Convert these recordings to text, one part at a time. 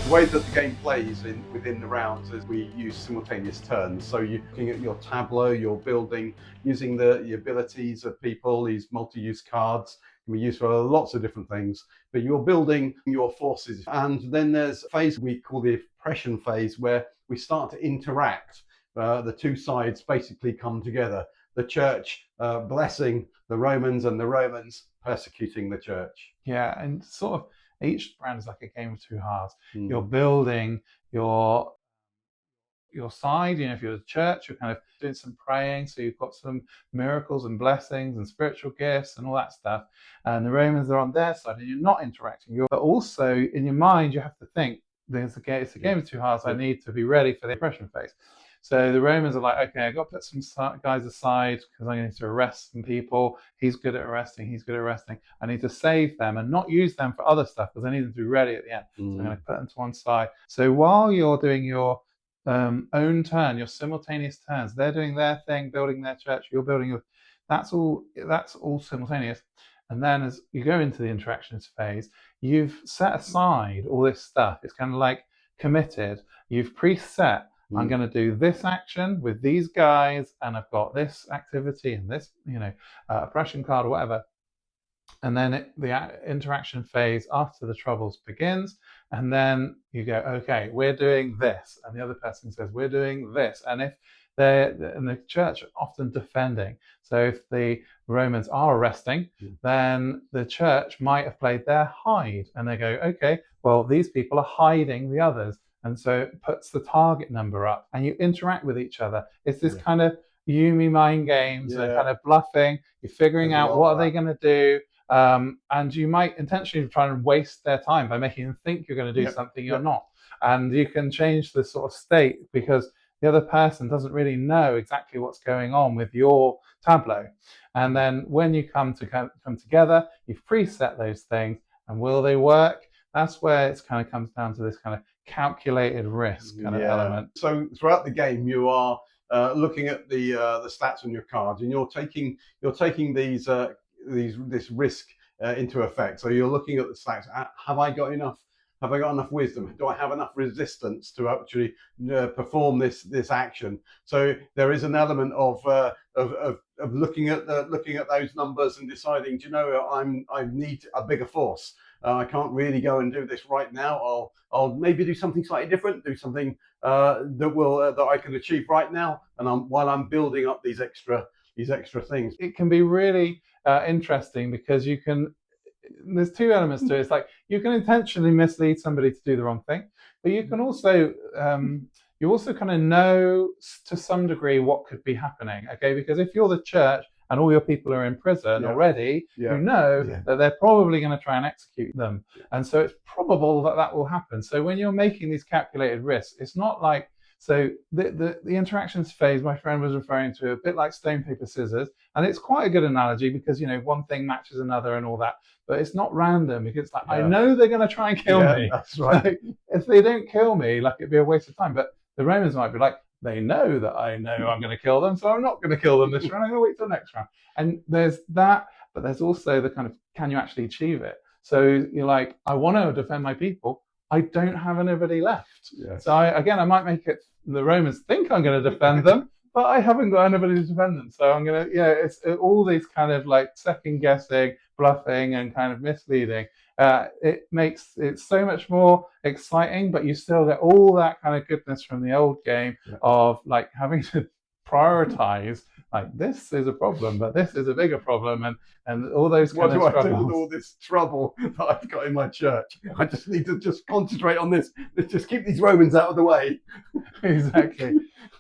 The way that the game plays within the rounds is we use simultaneous turns. So you're looking at your tableau, you're building using the abilities of people, these multi-use cards can be used for lots of different things, but you're building your forces. And then there's a phase we call the oppression phase where we start to interact. The two sides basically come together. The church blessing the Romans and the Romans persecuting the church. Yeah, and sort of each round is like a game of two halves. You're building your side. You know, if you're the church, you're kind of doing some praying, so you've got some miracles and blessings and spiritual gifts and all that stuff. And the Romans are on their side, and you're not interacting. But also in your mind, you have to think, it's a game of two halves. I need to be ready for the oppression phase. So the Romans are like, okay, I've got to put some guys aside because I need to arrest some people. He's good at arresting. He's good at arresting. I need to save them and not use them for other stuff because I need them to be ready at the end. So I'm going to put them to one side. So while you're doing your own turn, your simultaneous turns, they're doing their thing, building their church, you're building your, that's all simultaneous. And then as you go into the interactions phase, you've set aside all this stuff. It's kind of like committed. You've preset, I'm going to do this action with these guys, and I've got this activity and this, oppression card or whatever. And then the interaction phase after the troubles begins, and then you go, okay, we're doing this, and the other person says we're doing this, and if and the church are often defending. So if the Romans are arresting, then the church might have played their hide, and they go, okay, well, these people are hiding the others. And so it puts the target number up, and you interact with each other. It's this kind of you, me, mind games, and kind of bluffing. You're figuring out what are they going to do. And you might intentionally try and waste their time by making them think you're going to do something you're not. And you can change the sort of state because the other person doesn't really know exactly what's going on with your tableau. And then when you come together, you've preset those things, and will they work? That's where it kind of comes down to this kind of calculated risk kind of element. So throughout the game, you are looking at the stats on your cards, and you're taking this risk into effect. So you're looking at the stats. Have I got enough? Have I got enough wisdom? Do I have enough resistance to actually perform this action? So there is an element of looking at those numbers and deciding, do you know, I need a bigger force. I can't really go and do this right now. I'll maybe do something slightly different, do something that I can achieve right now, and while I'm building up these extra things. It can be really interesting because you can. There's two elements to it. It's like you can intentionally mislead somebody to do the wrong thing, but you can also you also kind of know to some degree what could be happening. Okay, because if you're the church and all your people are in prison already, you know that they're probably going to try and execute them, and so it's probable that will happen. So when you're making these calculated risks, it's not like. So the interactions phase, my friend was referring to a bit like stone, paper, scissors, and it's quite a good analogy because one thing matches another and all that, but it's not random because it's like I know they're going to try and kill me. That's right. So if they don't kill me, like it'd be a waste of time. But the Romans might be like, they know that I know I'm going to kill them, so I'm not going to kill them this round. I'm going to wait till next round. And there's that, but there's also the kind of can you actually achieve it? So you're like, I want to defend my people. I don't have anybody left. So I might make it. The Romans think I'm going to defend them, but I haven't got anybody to defend them. So I'm going to, it's all these kind of like second guessing, bluffing, and kind of misleading. It makes it so much more exciting, but you still get all that kind of goodness from the old game of like having to prioritize. Like this is a problem, but this is a bigger problem, and all those kind of struggles. What do I do with all this trouble that I've got in my church? I just need to just concentrate on this. Let's just keep these Romans out of the way. Exactly.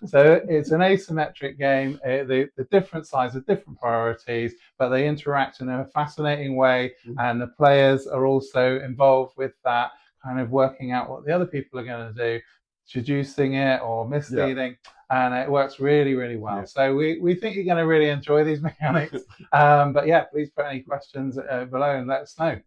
So it's an asymmetric game. The different sides have different priorities, but they interact in a fascinating way, and the players are also involved with that, kind of working out what the other people are going to do, seducing it or misleading, and it works really, really well. So we think you're going to really enjoy these mechanics. But please put any questions below and let us know.